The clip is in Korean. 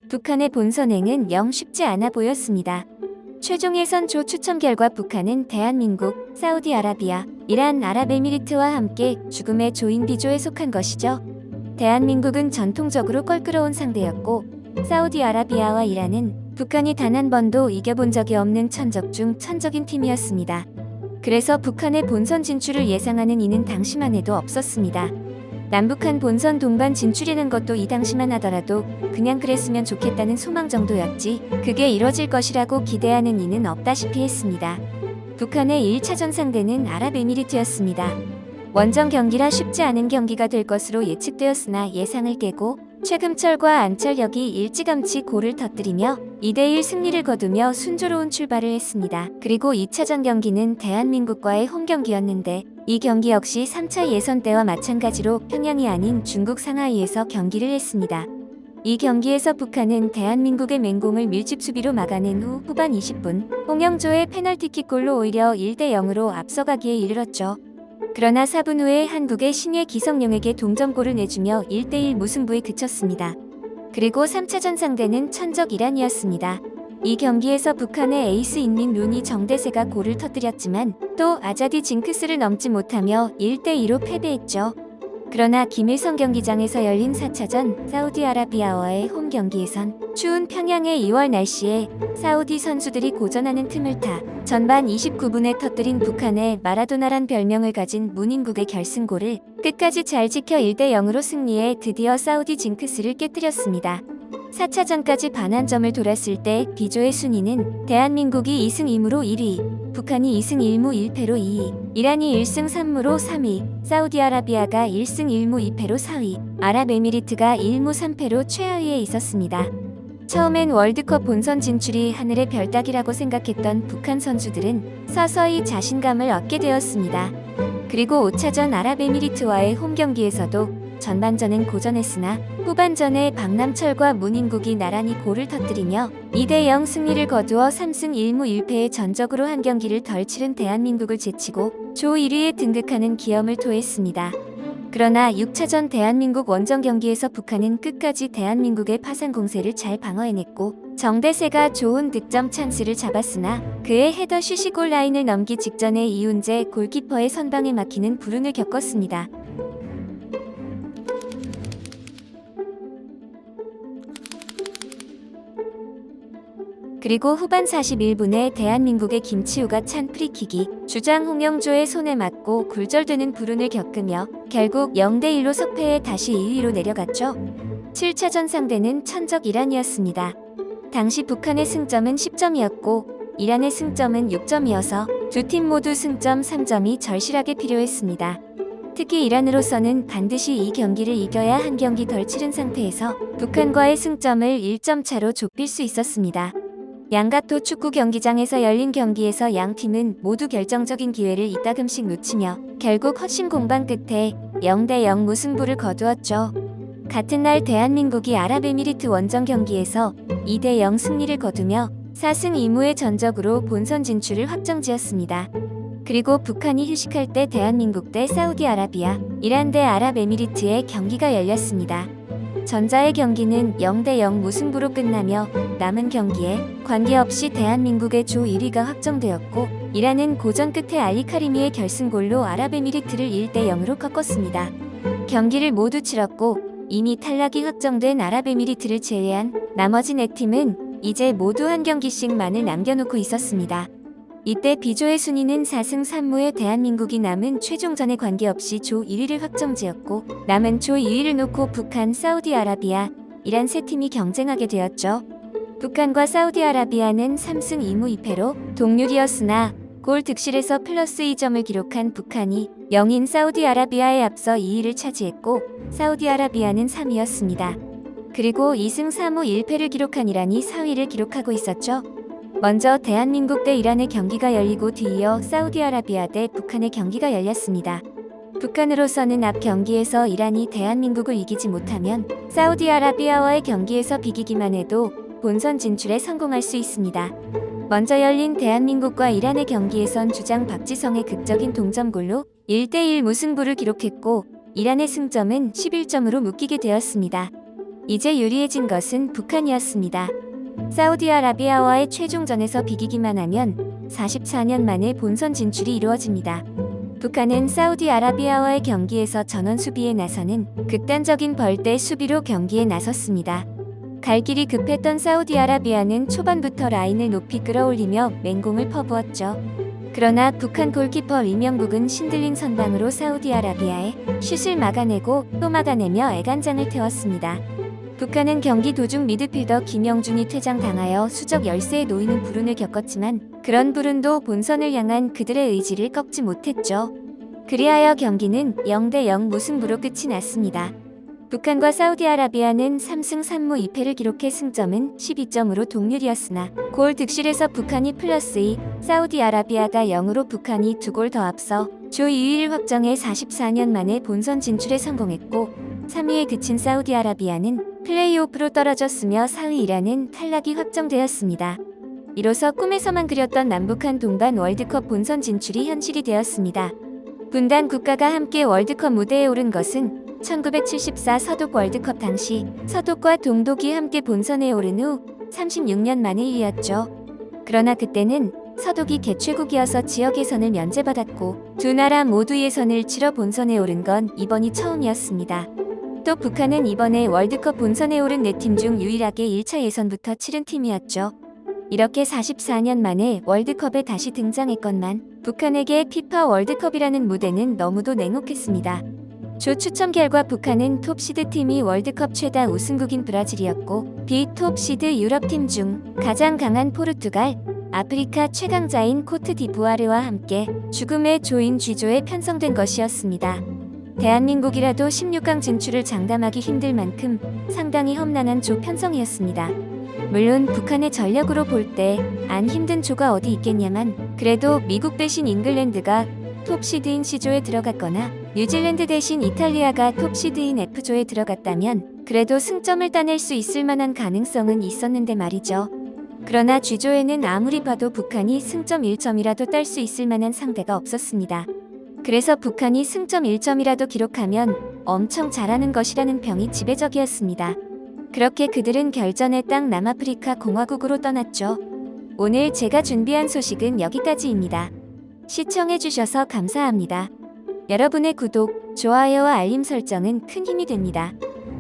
북한의 본선행은 영 쉽지 않아 보였습니다. 최종 예선 조 추첨 결과 북한은 대한민국, 사우디아라비아, 이란 아랍에미리트와 함께 죽음의 조인 B조에 속한 것이죠. 대한민국은 전통적으로 껄끄러운 상대였고 사우디아라비아와 이란은 북한이 단 한 번도 이겨본 적이 없는 천적 중 천적인 팀이었습니다. 그래서 북한의 본선 진출을 예상하는 이는 당시만 해도 없었습니다. 남북한 본선 동반 진출이라는 것도 이 당시만 하더라도 그냥 그랬으면 좋겠다는 소망 정도였지 그게 이뤄질 것이라고 기대하는 이는 없다시피 했습니다. 북한의 1차전 상대는 아랍에미리트였습니다. 원정 경기라 쉽지 않은 경기가 될 것으로 예측되었으나 예상을 깨고 최금철과 안철혁이 일찌감치 골을 터뜨리며 2대1 승리를 거두며 순조로운 출발을 했습니다. 그리고 2차전 경기는 대한민국과의 홈경기였는데 이 경기 역시 3차 예선 때와 마찬가지로 평양이 아닌 중국 상하이에서 경기를 했습니다. 이 경기에서 북한은 대한민국의 맹공을 밀집 수비로 막아낸 후 후반 20분 홍영조의 페널티킥골로 오히려 1대0으로 앞서가기에 이르렀죠. 그러나 4분 후에 한국의 신예 기성용에게 동점골을 내주며 1대1 무승부에 그쳤습니다. 그리고 3차전 상대는 천적 이란이었습니다. 이 경기에서 북한의 에이스 인민 루니 정대세가 골을 터뜨렸지만 또 아자디 징크스를 넘지 못하며 1대2로 패배했죠. 그러나 김일성 경기장에서 열린 4차전 사우디아라비아와의 홈 경기에선 추운 평양의 2월 날씨에 사우디 선수들이 고전하는 틈을 타 전반 29분에 터뜨린 북한의 마라도나란 별명을 가진 문인국의 결승골을 끝까지 잘 지켜 1대0으로 승리해 드디어 사우디 징크스를 깨뜨렸습니다. 4차전까지 반환점을 돌았을 때 B조의 순위는 대한민국이 2승 2무로 1위, 북한이 2승 1무 1패로 2위, 이란이 1승 3무로 3위, 사우디아라비아가 1승 1무 2패로 4위, 아랍에미리트가 1무 3패로 최하위에 있었습니다. 처음엔 월드컵 본선 진출이 하늘의 별 따기라고 생각했던 북한 선수들은 서서히 자신감을 얻게 되었습니다. 그리고 5차전 아랍에미리트와의 홈 경기에서도 전반전엔 고전했으나 후반전에 박남철과 문인국이 나란히 골을 터뜨리며 2대0 승리를 거두어 3승 1무 1패의 전적으로 한 경기를 덜 치른 대한민국을 제치고 조 1위에 등극하는 기염을 토했습니다. 그러나 6차전 대한민국 원정 경기에서 북한은 끝까지 대한민국의 파상 공세를 잘 방어해냈고 정대세가 좋은 득점 찬스를 잡았으나 그의 헤더 슛이 골라인을 넘기 직전에 이훈재 골키퍼의 선방에 막히는 불운을 겪었습니다. 그리고 후반 41분에 대한민국의 김치우가 찬 프리킥이 주장 홍영조의 손에 맞고 굴절되는 불운을 겪으며 결국 0대1로 석패해 다시 2위로 내려갔죠. 7차전 상대는 천적 이란이었습니다. 당시 북한의 승점은 10점이었고 이란의 승점은 6점이어서 두 팀 모두 승점 3점이 절실하게 필요했습니다. 특히 이란으로서는 반드시 이 경기를 이겨야 한 경기 덜 치른 상태에서 북한과의 승점을 1점 차로 좁힐 수 있었습니다. 양가토 축구 경기장에서 열린 경기에서 양 팀은 모두 결정적인 기회를 이따금씩 놓치며 결국 헛심 공방 끝에 0대0 무승부를 거두었죠. 같은 날 대한민국이 아랍에미리트 원정 경기에서 2대0 승리를 거두며 4승 2무의 전적으로 본선 진출을 확정지었습니다. 그리고 북한이 휴식할 때 대한민국 대 사우디아라비아, 이란 대 아랍에미리트의 경기가 열렸습니다. 전자의 경기는 0대0 무승부로 끝나며 남은 경기에 관계없이 대한민국의 조 1위가 확정되었고 이란은 고전 끝에 알리카리미의 결승골로 아랍에미리트를 1대0으로 꺾었습니다. 경기를 모두 치렀고 이미 탈락이 확정된 아랍에미리트를 제외한 나머지 4팀은 이제 모두 한 경기씩만을 남겨놓고 있었습니다. 이때 B조의 순위는 4승 3무의 대한민국이 남은 최종전에 관계없이 조 1위를 확정지었고 남은 조 2위를 놓고 북한, 사우디아라비아, 이란 세 팀이 경쟁하게 되었죠. 북한과 사우디아라비아는 3승 2무 2패로 동률이었으나 골 득실에서 플러스 2점을 기록한 북한이 0인 사우디아라비아에 앞서 2위를 차지했고 사우디아라비아는 3위였습니다. 그리고 2승 3무 1패를 기록한 이란이 4위를 기록하고 있었죠. 먼저 대한민국 대 이란의 경기가 열리고 뒤이어 사우디아라비아 대 북한의 경기가 열렸습니다. 북한으로서는 앞 경기에서 이란이 대한민국을 이기지 못하면 사우디아라비아와의 경기에서 비기기만 해도 본선 진출에 성공할 수 있습니다. 먼저 열린 대한민국과 이란의 경기에선 주장 박지성의 극적인 동점골로 1대1 무승부를 기록했고 이란의 승점은 11점으로 묶이게 되었습니다. 이제 유리해진 것은 북한이었습니다. 사우디아라비아와의 최종전에서 비기기만 하면 44년 만에 본선 진출이 이루어집니다. 북한은 사우디아라비아와의 경기에서 전원 수비에 나서는 극단적인 벌떼 수비로 경기에 나섰습니다. 갈 길이 급했던 사우디아라비아는 초반부터 라인을 높이 끌어올리며 맹공을 퍼부었죠. 그러나 북한 골키퍼 리명국은 신들린 선방으로 사우디아라비아의 슛을 막아내고 또 막아내며 애간장을 태웠습니다. 북한은 경기 도중 미드필더 김영준이 퇴장당하여 수적 열세에 놓이는 불운을 겪었지만 그런 불운도 본선을 향한 그들의 의지를 꺾지 못했죠. 그리하여 경기는 0대0 무승부로 끝이 났습니다. 북한과 사우디아라비아는 3승 3무 2패를 기록해 승점은 12점으로 동률이었으나 골 득실에서 북한이 플러스 2, 사우디아라비아가 0으로 북한이 2골 더 앞서 조 2위를 확정해 44년 만에 본선 진출에 성공했고 3위에 그친 사우디아라비아는 플레이오프로 떨어졌으며 4위 이란은 탈락이 확정되었습니다. 이로써 꿈에서만 그렸던 남북한 동반 월드컵 본선 진출이 현실이 되었습니다. 분단 국가가 함께 월드컵 무대에 오른 것은 1974 서독 월드컵 당시 서독과 동독이 함께 본선에 오른 후 36년 만의 일이었죠. 그러나 그때는 서독이 개최국이어서 지역 예선을 면제받았고 두 나라 모두 예선을 치러 본선에 오른 건 이번이 처음이었습니다. 또 북한은 이번에 월드컵 본선에 오른 4팀 중 유일하게 1차 예선부터 치른 팀이었죠. 이렇게 44년 만에 월드컵에 다시 등장했건만 북한에게 피파 월드컵이라는 무대는 너무도 냉혹했습니다. 조 추첨 결과 북한은 톱시드 팀이 월드컵 최다 우승국인 브라질이었고 비톱시드 유럽팀 중 가장 강한 포르투갈, 아프리카 최강자인 코트디부아르와 함께 죽음의 조인 G조에 편성된 것이었습니다. 대한민국이라도 16강 진출을 장담하기 힘들 만큼 상당히 험난한 조 편성이었습니다. 물론 북한의 전력으로 볼 때 안 힘든 조가 어디 있겠냐만 그래도 미국 대신 잉글랜드가 톱시드인 C조에 들어갔거나 뉴질랜드 대신 이탈리아가 톱시드인 F조에 들어갔다면 그래도 승점을 따낼 수 있을 만한 가능성은 있었는데 말이죠. 그러나 G조에는 아무리 봐도 북한이 승점 1점이라도 딸 수 있을 만한 상대가 없었습니다. 그래서 북한이 승점 1점이라도 기록하면 엄청 잘하는 것이라는 평이 지배적이었습니다. 그렇게 그들은 결전의 땅 남아프리카 공화국으로 떠났죠. 오늘 제가 준비한 소식은 여기까지입니다. 시청해주셔서 감사합니다. 여러분의 구독, 좋아요와 알림 설정은 큰 힘이 됩니다.